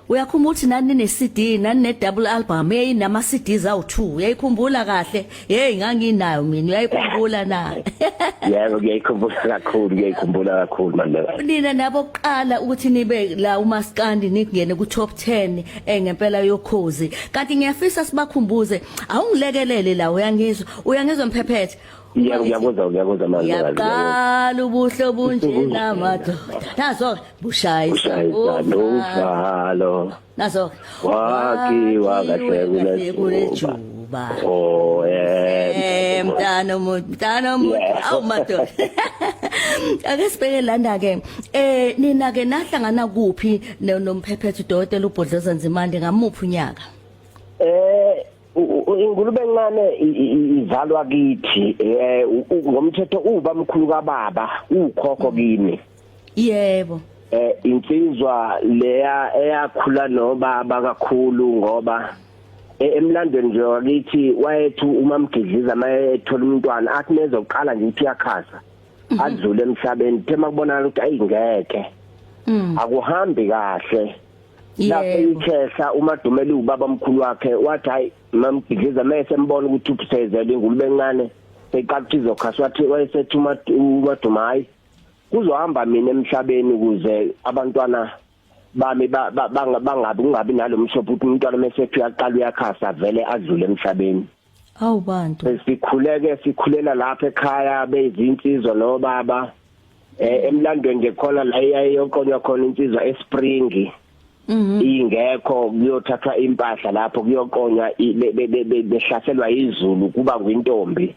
Uyakhumbula ukuthi nani ne CD nani ne double album nama CDs awu2 uyayikhumbula kahle nganginayo mina uyayikhumbula na Yebo ngiyayikhumbula kakhulu manje Nina nabo oqala ukuthi nibe la uMaskandi ningene ku top 10 ngempela yokhozi kanti ngiyafisa sibakhumbuze awungilekelele la uyangizwa mphephethe Yebo ngiyakuzwa manje yaqala ubuhle obunje namadoda nazo bushayisa uvalo nazo wakiwa kahle kulejuba oh mntana awu madoda ake sibheke lana ke nina ke nahlangana kuphi nomphephethe udokotela uBhodloza Nzimande ngamuphi unyaka ingulube encane izalwa kithi ngomthetho uba mkhulu kababa ukhokho kimi yebo insizwa leya eyakhula nobaba kakhulu ngoba emlandweni nje wakithi wayethu uMamgidliza mayethola umntwana athi nezoqala nje ithi yakhasa adlule emhlabeni thema kubonakala ukuthi ayingeke akuhambi kahle lapho ikhehla uMadumeli ubaba omkhulu wakhe wathi hayi Mamgidliza mase mbona ukuthi uphezele ingulube encane eqala izokhasa wathi wayesethi uMadumayi kuzohamba mina emhlabeni ukuze abantwana bami bangabi nalomshopho ukuthi umntwana mesethi uyaqala uyakhasa vele adlule emhlabeni awu bantu sikhulela lapha ekhaya bezinsizwa nobaba emlandweni ngekhona la iyayoqonywa khona insizwa eSpring ingekho kuyothathwa impahla lapho kuyoqonywa behlaselwa izulu kuba ngwintombi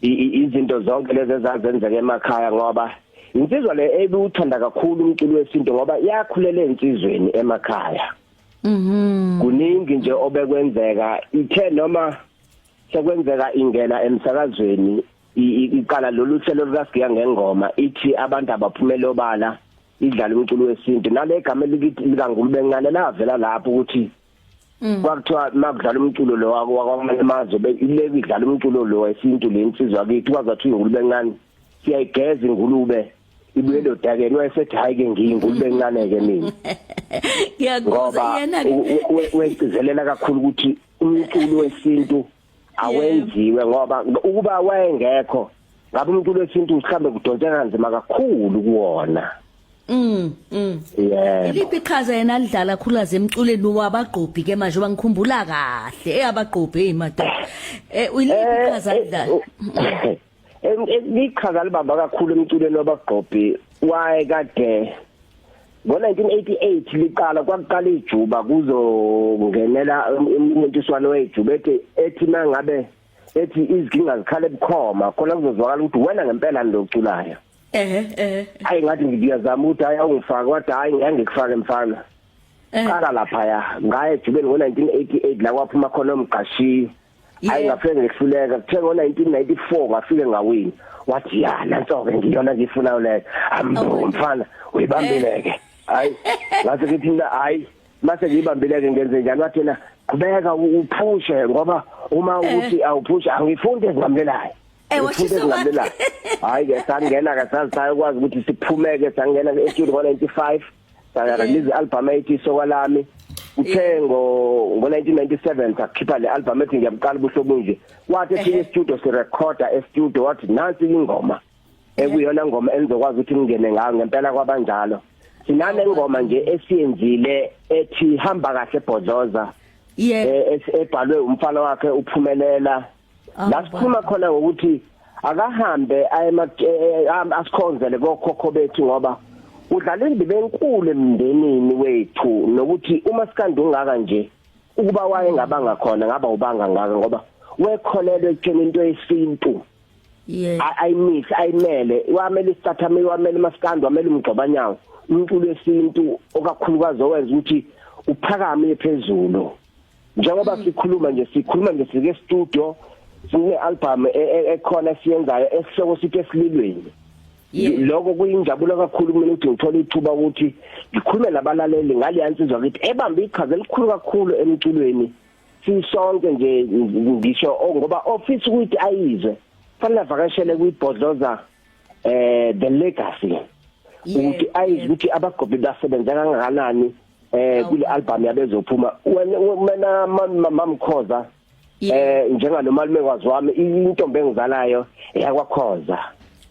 izinto zonke lezi ezazenzeka emakhaya ngoba insizwa le ebuthanda kakhulu umculo wesintu ngoba yakhulela insizweni emakhaya kuningi nje obekwenzeka ithe noma sekwenzeka ingena emsakazweni iqala lolu hlelo lukaSigiya ngengoma ithi abantu abaphumela obala idlala umculo wesintu nale igama likangulube encane lavela lapho ukuthi kwakuthiwa makudlala umculo lo wakwamanye amazwe ileke idlala umculo lo wesintu lensizwa kithi kwazathi ingulube encane siyayigeza ingulube ibuye lodakeni wayesethi hayi ke ngiyingulube encane ke mina ngiyakuzwa yena wegcizelela kakhulu ukuthi umculo wesintu awenziwe ngoba ukuba wayengekho ngabe umculo wesintu usihambe kudonseka kanzima kakhulu kuwona Iliphi iqhaza yena alidlala khulaze emculweni wabaqophi ke manje bangikhumbula kahle eyabaqophi ezimadoda iliphi iqhaza alidlala Iqhaza libamba kakhulu emculweni wabaqophi waye kade ngo1988 liqala kwaqala ijuba kuzongenela umncintiswano wejuba ethi mangabe ethi izinkinga zikhale bukhoma khona kuzozwakala ukuthi wena ngempela ndoculayo hayi ngathi ngiyazama ukuthi hayi awungifaka kodwa hayi ngiyangikufaka emfana qala lapha ya ngaye ejubeni ngo1988 la kwaphuma khona umqashi hayi ngafike ngihluleka kuthe ngo1994 ngafike ngawini wathi ya nansoke ngiyona ngifuna le mfana uyibambeleke hayi ngathi ngithi hayi mase ngibambeleke ngenze njani wathi na kubeka uphushe ngoba uma ukuthi awuphusha angifunde ngibambelayo washisa hayi ke sangena ke sayakwazi ukuthi siphumeke sangena estudio ngo95 sayarelease album ethi sokwalami uthengo ngo1997 sakhipha le album ethi ngiyamqala buhlobo nje wathi ethi studio sirecorda estudio wathi nansi ingoma ekuyona ngoma enizokwazi ukuthi ngingene ngayo ngempela kwabanjalo sinane ingoma nje esiyenzile ethi hamba kahle Bhodloza ebhalwe umfana wakhe uphumelela la sikhuluma khona ukuthi akahambe asikhonzele kokhokho bethu ngoba udlala indebe enkulu emndenini wethu nokuthi uma sikande ungaka nje ukuba waye ngabanga khona ngaba ubanga ngaka ngoba wekholelwe ekutsheni into yesintu ayimele wamele isathameli wamele masikande wamele umgcobanyawo umculo wesintu okakhulukazi owenza ukuthi uphakame phezulu njengoba sikhuluma nje sike studio sine album ekhona siyenzayo esihloko sithi esililweni lokho kuyinjabulo kakhulu mina ukuthi ngithola ithuba ukuthi ngikhulume nabalaleli ngale yansizwa ukuthi ebambe iqhaza elikhulu kakhulu emculweni sisonke nje ngisho ngoba office ukuthi ayizwe fanele avakashele kuBhodloza the legacy ukuthi ayizwe ukuthi abagqobi basebenza kangakanani kule album yabezophuma wena mamkhoza njengalomalume kwazi wami intombi engizalayo yakwaKhoza.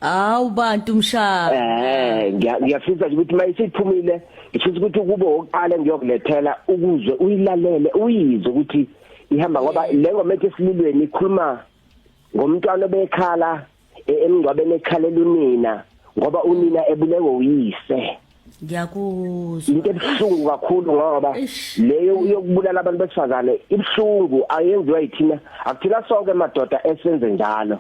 Awu bantu mshaya. Ngiyafisa ukuthi mayisiphumile ifisa ukuthi kube oqala ngiyokulethela ukuzwe uyilalele uyizwe ukuthi ihamba ngoba lengo methe esililweni ikhuluma ngomntwana obekhala emngcwabeni ekhalela unina ngoba unina ebulewe uyise. Ngiyakuzwa. Into ebuhlungu kakhulu ngoba leyo uyokubulala abantu besifazane ibhlungu ayenziwa yithina akuthina sonke madoda esenze njalo.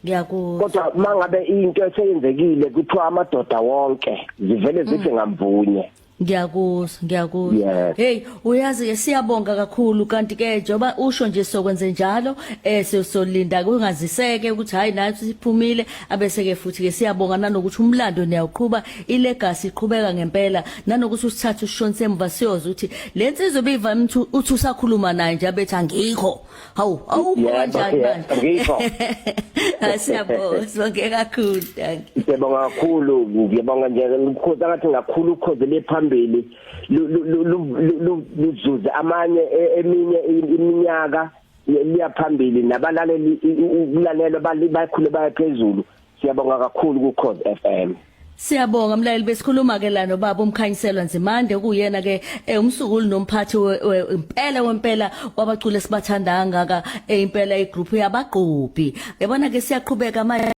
Ngiyakuzwa. Kodwa mangabe into eseyenzekile kuthiwa amadoda wonke zivele zithi ngamvunye. Ngiyakuzwa. Hey, uyazi ke siyabonga kakhulu kanti ke njoba usho nje sokwenze njalo siyolinda kungaziseke ukuthi hayi nathi siphumile abese ke futhi ke siyabonga nanokuthi umlando niyaqhubeka ilegacy iqhubeka ngempela nanokuthi usithathe ushonse emva siyoza ukuthi lensizwe beyivami uthi usakhuluma naye nje abethi angikho. Hawu kanjani manje? Angikho. Siyabonga sonke kakhulu. Siyabonga kakhulu ngiyabonga nje ukhozi ngathi ngakhulu ukhozi lephambili luzuze amanye eminye iminyaka liyaphambili nabalaleli ukulalelwa bakhule bayaphezulu. Siyabonga kakhulu kuKhozi FM. Siyabonga mlaleli besikhuluma ke la nobaba umkhanyiselwa Nzimande kuyena ke umsukuli nomphathi wempela wabaculi esibathanda kangaka impela igroup yabaqobi yabona ke siyaqhubeka manje.